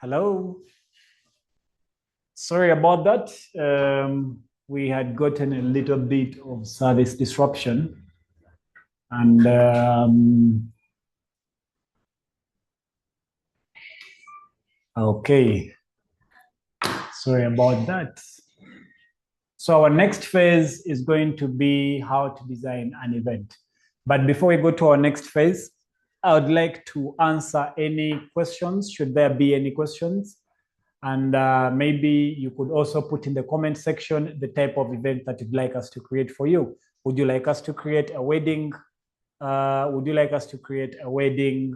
Hello. Sorry about that. We had gotten a little bit of service disruption. And okay, sorry about that. So our next phase is going to be how to design an event. But before we go to our next phase, I would like to answer any questions, should there be any questions. And maybe you could also put in the comment section the type of event that you'd like us to create for you. Would you like us to create a wedding? Would you like us to create a wedding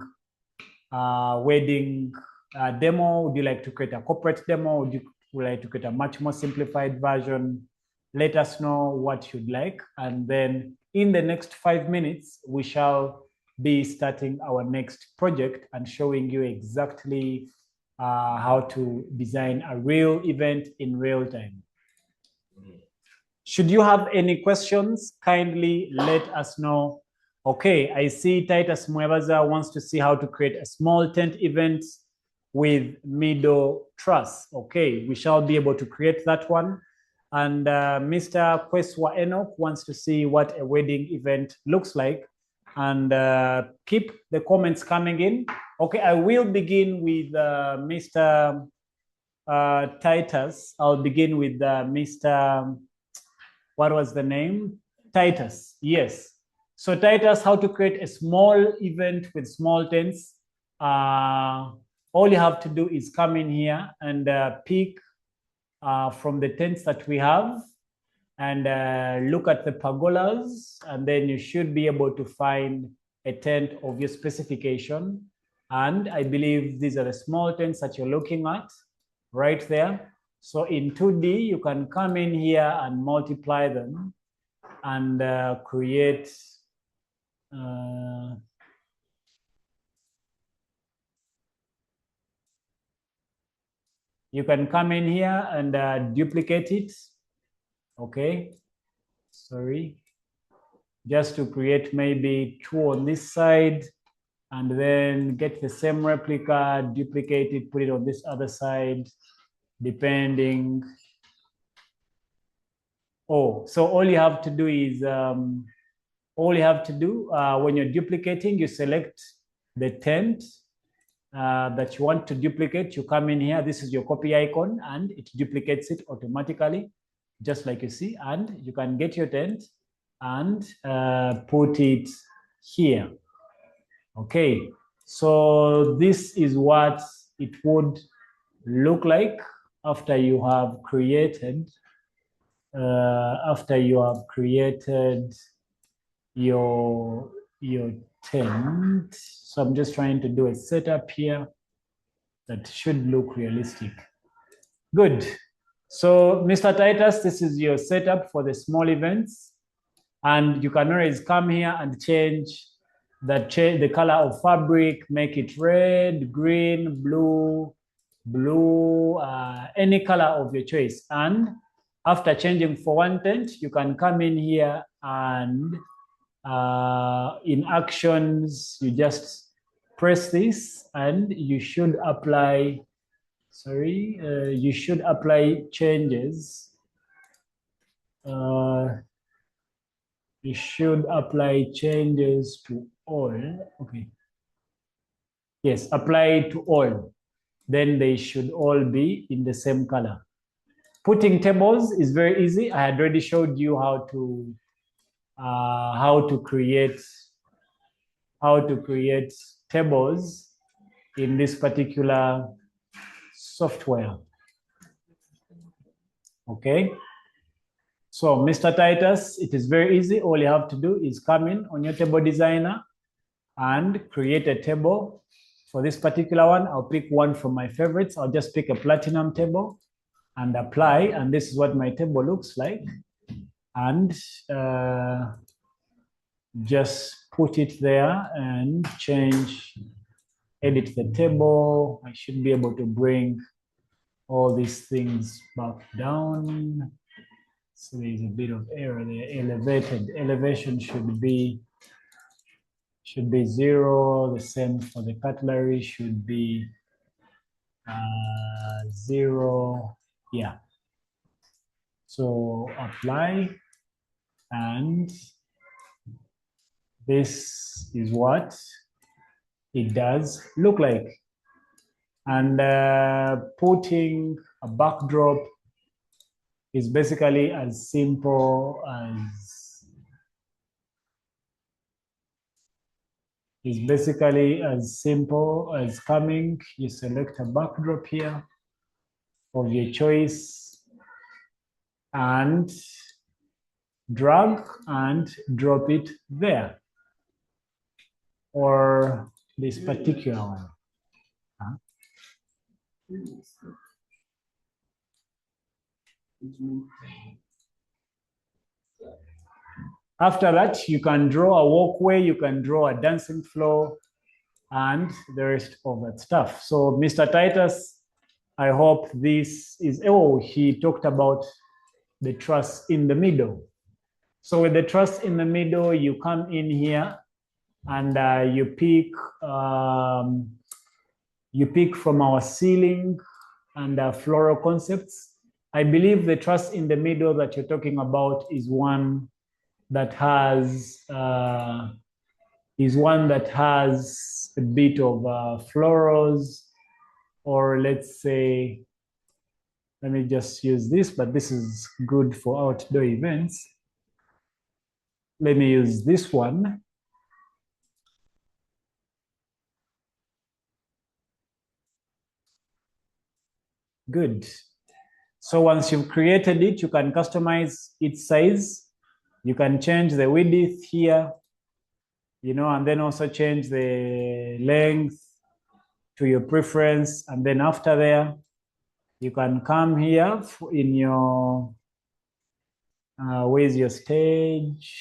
demo? Would you like to create a corporate demo? Would you like to create a much more simplified version? Let us know what you'd like. And then in the next 5 minutes, we shall be starting our next project and showing you exactly how to design a real event in real time. Should you have any questions, kindly let us know. Okay, I see Titus Mwebaza wants to see how to create a small tent event with middle truss. Okay, we shall be able to create that one. And Mr. Kweswa Enoch wants to see what a wedding event looks like. And keep the comments coming in. Okay, I will begin with Mr. Titus. I'll begin with Mr. What was the name? Titus, yes. So Titus, how to create a small event with small tents. All you have to do is come in here and pick from the tents that we have and look at the pergolas, and then you should be able to find a tent of your specification. And I believe these are the small tents that you're looking at right there. So in 2D, you can come in here and multiply them and create you can come in here and duplicate it. Okay, sorry, just to create maybe 2 on this side, and then get the same replica, duplicate it, put it on this other side, depending. Oh, so all you have to do is, when you're duplicating, you select the tent that you want to duplicate. You come in here, this is your copy icon, and it duplicates it automatically, just like you see. And you can get your tent and put it here. Okay, so this is what it would look like after you have created your tent. So I'm just trying to do a setup here that should look realistic. Good. So Mr. Titus, this is your setup for the small events. And you can always come here and change the color of fabric, make it red, green, blue, any color of your choice. And after changing for one tent, you can come in here and in actions, you just press this and you should apply, you should apply changes. You should apply changes to all. Okay. Yes, apply to all. Then they should all be in the same color. Putting tables is very easy. I had already showed you how to create tables in this particular software. Okay. So Mr. Titus, it is very easy. All you have to do is come in on your table designer and create a table. For this particular one, I'll pick one from my favorites. I'll just pick a platinum table and apply. And this is what my table looks like. And just put it there and edit the table. I should be able to bring all these things back down. So there's a bit of error there. Elevation should be 0. The same for the cutlery should be 0, yeah. So apply, and this is what it does look like. And putting a backdrop is basically as simple as coming, you select a backdrop here of your choice and drag and drop it there, or this particular one. Huh? After that, you can draw a walkway, you can draw a dancing floor, and the rest of that stuff. So Mr. Titus, I hope this is, oh, he talked about the truss in the middle. So with the truss in the middle, you come in here and you pick from our ceiling and floral concepts. I believe the truss in the middle that you're talking about is one that has a bit of florals, or let's say, let me just use this, but this is good for outdoor events. Let me use this one. Good. So once you've created it, you can customize its size. You can change the width here, and then also change the length to your preference. And then after there, you can come here in your, where's your stage,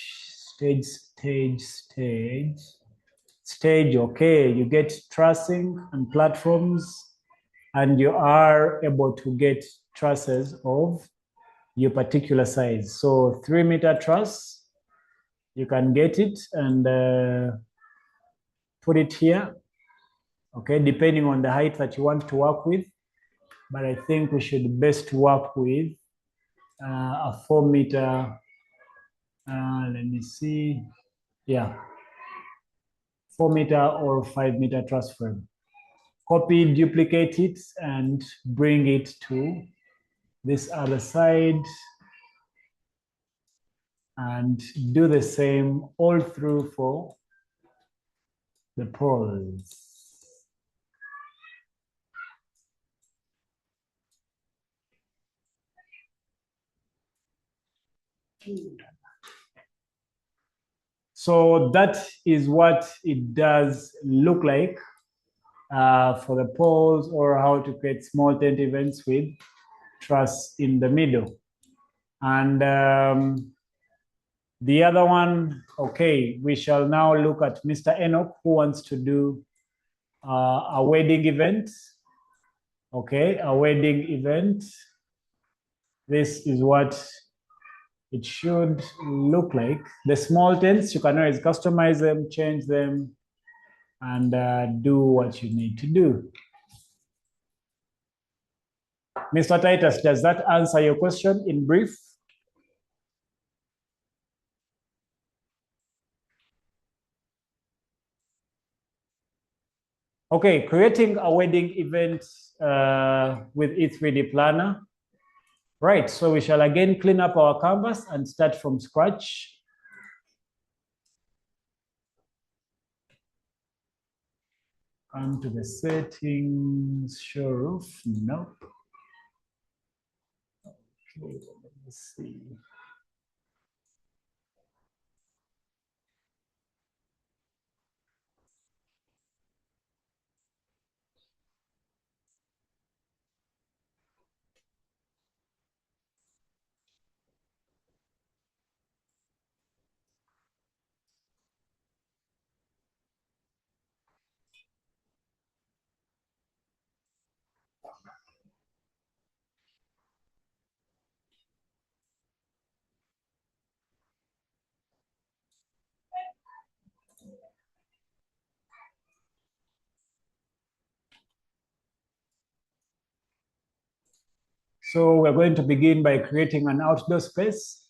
okay. You get trussing and platforms, and you are able to get trusses of your particular size. So 3-meter truss, you can get it and put it here, okay, depending on the height that you want to work with. But I think we should best work with a 4-meter, let me see, yeah, 4-meter or 5-meter truss frame. Copy, duplicate it, and bring it to this other side, and do the same all through for the poles. So that is what it does look like for the poles, or how to create small tent events with truss in the middle. And the other one, okay, we shall now look at Mr. Enoch, who wants to do a wedding event. Okay, a wedding event. This is what it should look like. The small tents, you can always customize them, change them, and do what you need to do. Mr. Titus, does that answer your question in brief? Okay, creating a wedding event with E3D Planner. Right, so we shall again clean up our canvas and start from scratch. Come to the settings, show roof, nope. Okay, let me see. So we're going to begin by creating an outdoor space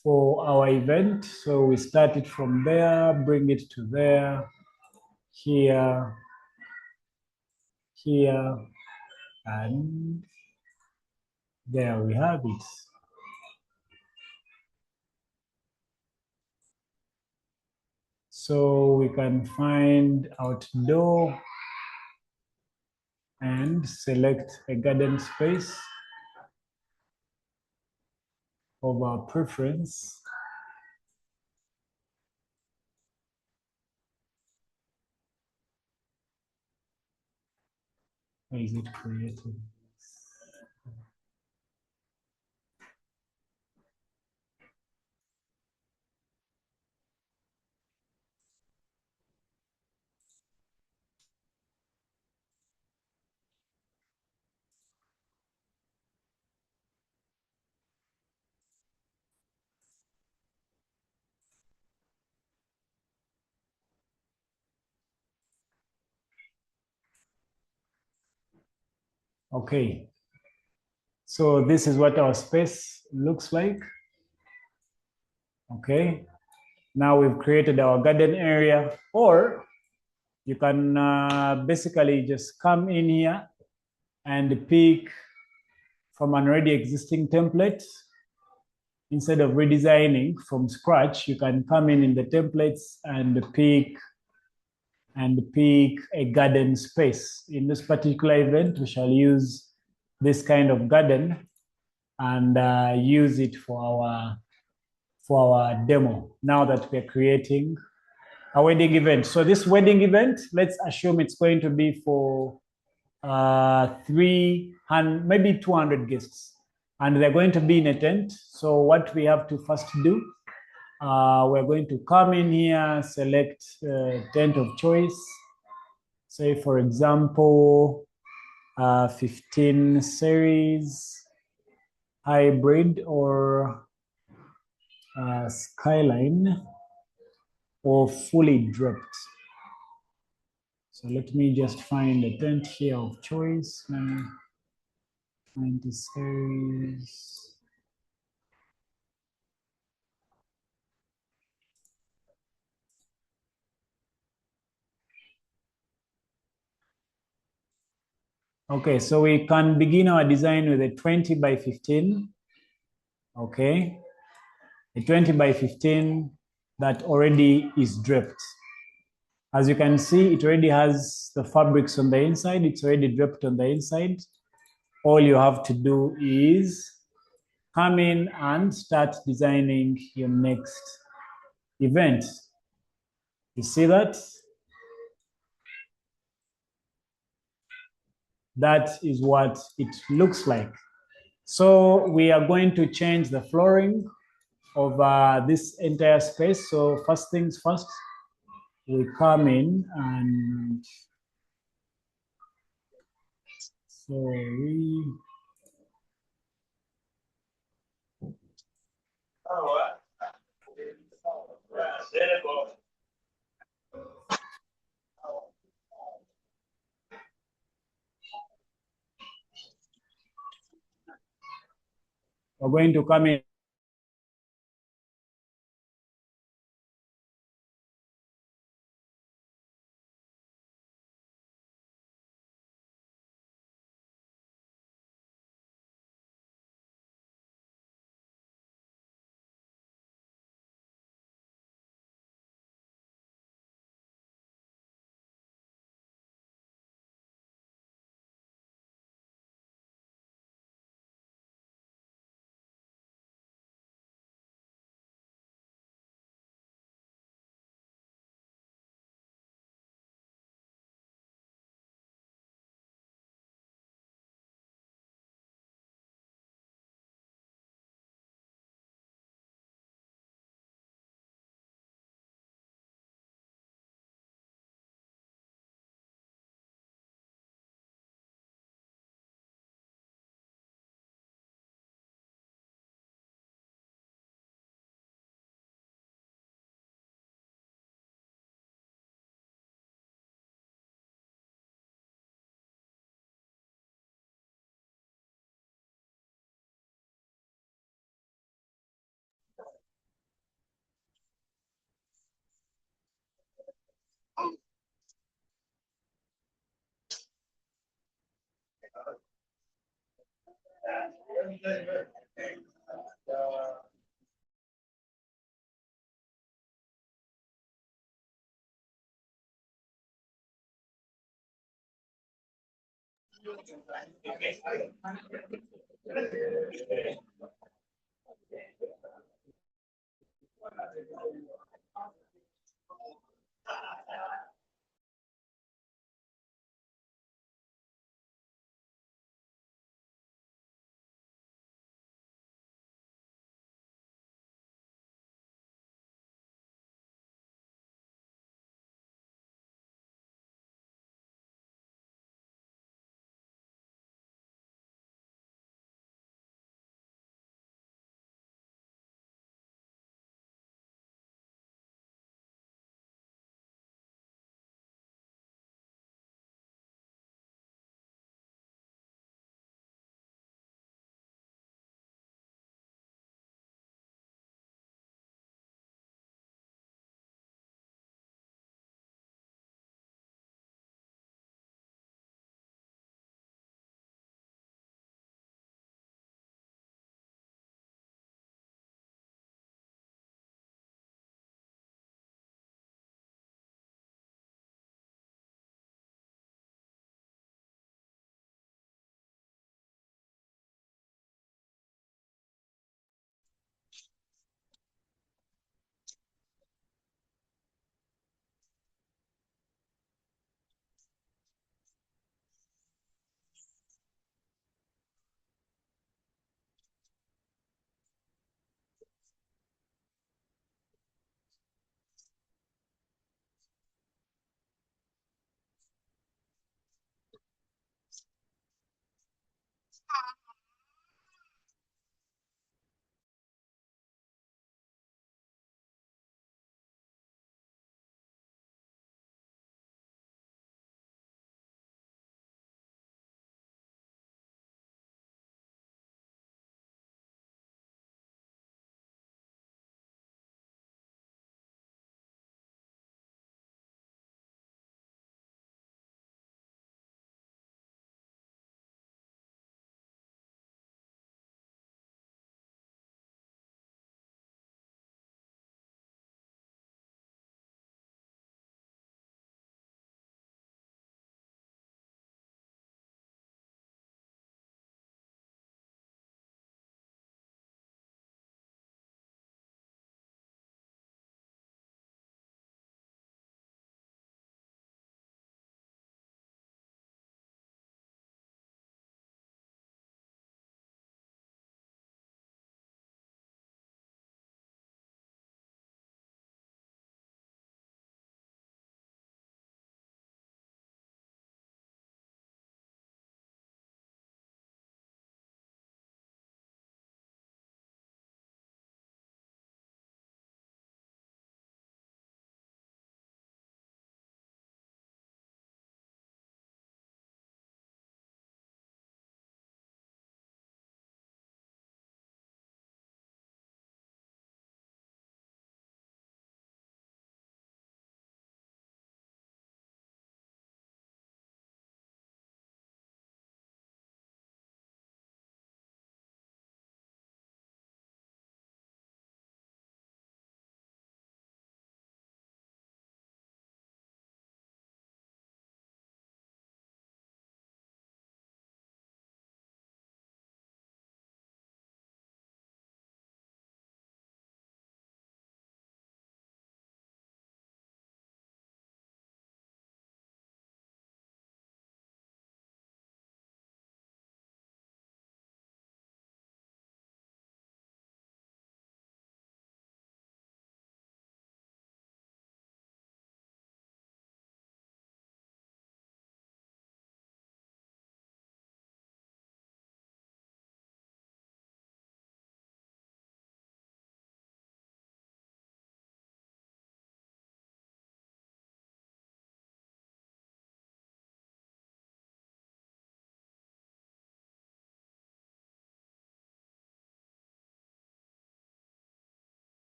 for our event. So we start it from there, bring it to there, here, here, and there we have it. So we can find outdoor and select a garden space of our preference. Where is it created? Okay, so this is what our space looks like. Okay, now we've created our garden area, or you can basically just come in here and pick from an already existing template. Instead of redesigning from scratch, you can come in the templates and pick a garden space. In this particular event, we shall use this kind of garden and use it for our demo now that we're creating a wedding event. So this wedding event, let's assume it's going to be for 300, maybe 200 guests, and they're going to be in a tent. So what we have to first do, we're going to come in here, select tent of choice. Say, for example, 15 series, hybrid, or skyline, or fully draped. So let me just find a tent here of choice. 90 series. Okay, so we can begin our design with a 20 by 15. Okay, a 20 by 15 that already is draped. As you can see, it already has the fabrics on the inside. It's already draped on the inside. All you have to do is come in and start designing your next event. You see that? That is what it looks like. So we are going to change the flooring of this entire space. So first things first, we come in and so we're going to come in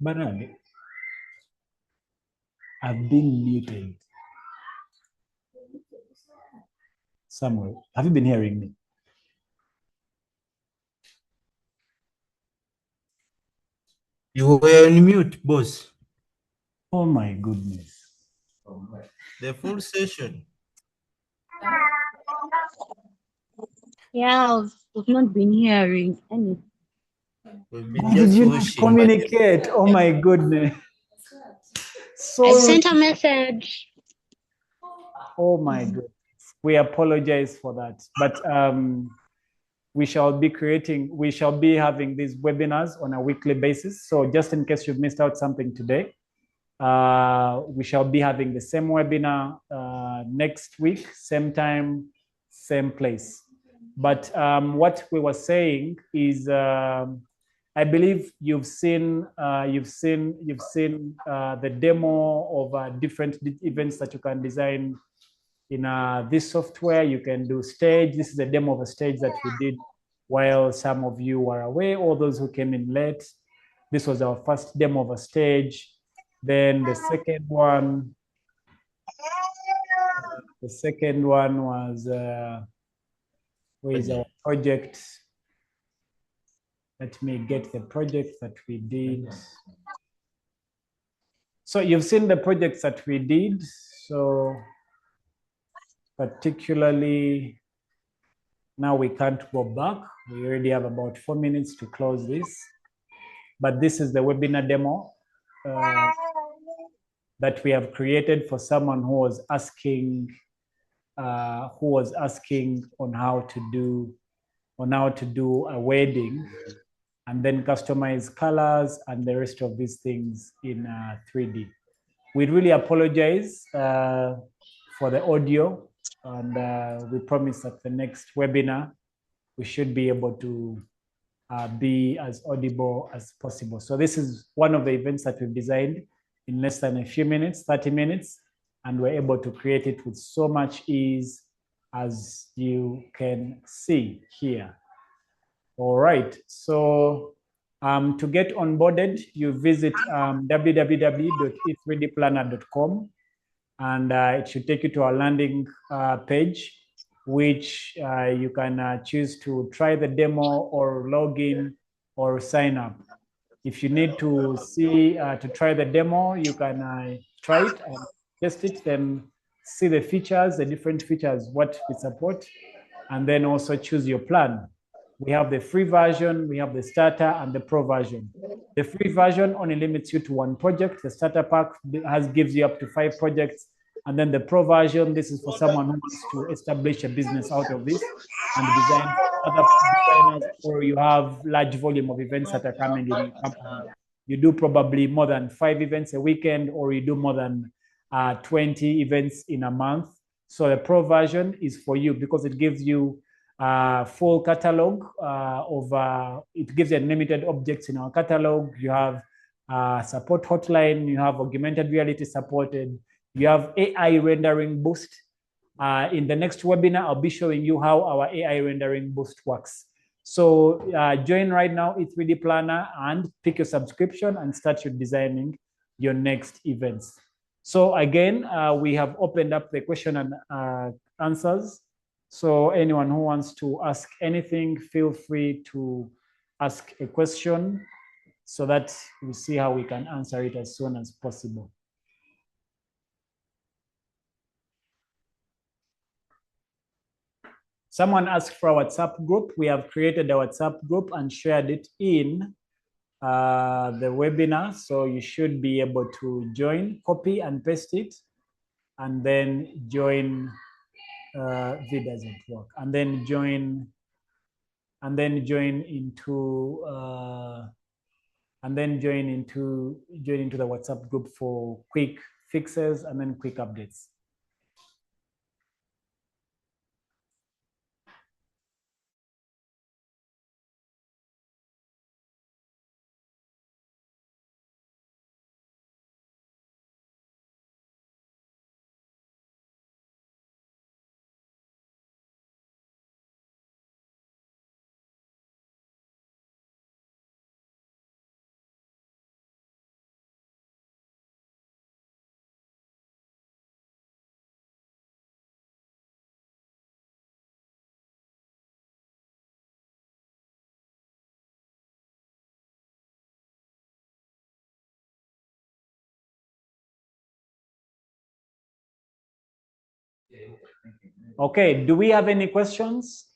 Bernard, I've been muted. Samuel, have you been hearing me? You were on mute, boss. Oh my goodness. The full session. Yeah, I've not been hearing any. We've been Why did just you not wishing, communicate? Oh my goodness. So I sent a message. Oh my goodness. We apologize for that. But we shall be having these webinars on a weekly basis. So just in case you've missed out something today, we shall be having the same webinar next week, same time, same place. But what we were saying is, I believe you've seen the demo of different events that you can design in this software. You can do stage. This is a demo of a stage that we did while some of you were away, or those who came in late. This was our first demo of a stage. Then the second one was, where is our project? Let me get the project that we did. So you've seen the projects that we did. So particularly, now we can't go back. We already have about 4 minutes to close this. But this is the webinar demo that we have created for someone who was asking on how to do a wedding and then customize colors and the rest of these things in 3D. We really apologize for the audio, and we promise that the next webinar we should be able to be as audible as possible. So this is one of the events that we've designed in less than a few minutes, 30 minutes, and we're able to create it with so much ease, as you can see here. All right, so to get onboarded, you visit www.e3dplanner.com, and it should take you to our landing page, which you can choose to try the demo or log in or sign up. If you need to see to try the demo, you can try it and test it, then see the features, the different features, what we support, and then also choose your plan. We have the free version, we have the starter and the pro version. The free version only limits you to one project. The starter pack gives you up to 5 projects. And then the pro version, this is for someone who wants to establish a business out of this and design other designers, or you have large volume of events that are coming in your company. You do probably more than 5 events a weekend, or you do more than 20 events in a month. So the pro version is for you because it gives you full catalog it gives you unlimited objects in our catalog. You have support hotline, you have augmented reality supported, you have AI rendering boost, In the next webinar, I'll be showing you how our AI rendering boost works. So join right now, E3D Planner, and pick your subscription and start your designing your next events. So again, we have opened up the question and answers. So anyone who wants to ask anything, feel free to ask a question so that we see how we can answer it as soon as possible. Someone asked for a WhatsApp group. We have created a WhatsApp group and shared it in the webinar. So you should be able to join, copy and paste it, and then join. V doesn't work, and then join into the WhatsApp group for quick fixes and then quick updates. Okay, do we have any questions?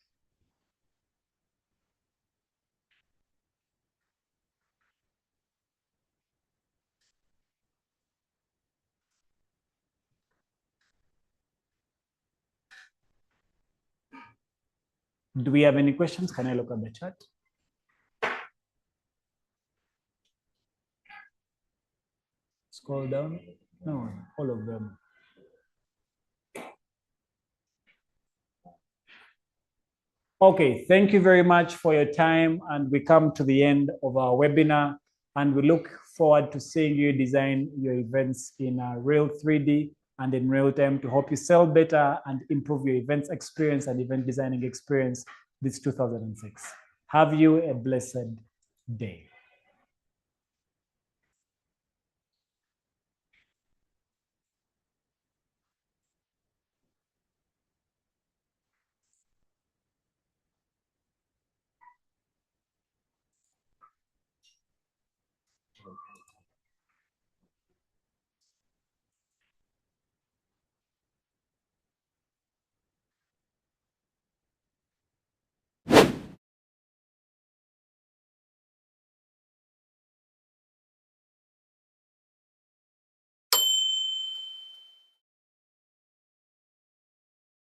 Do we have any questions? Can I look at the chat? Scroll down. No, all of them. Okay, thank you very much for your time. And we come to the end of our webinar. And we look forward to seeing you design your events in real 3D and in real time to help you sell better and improve your events experience and event designing experience this 2006. Have you a blessed day.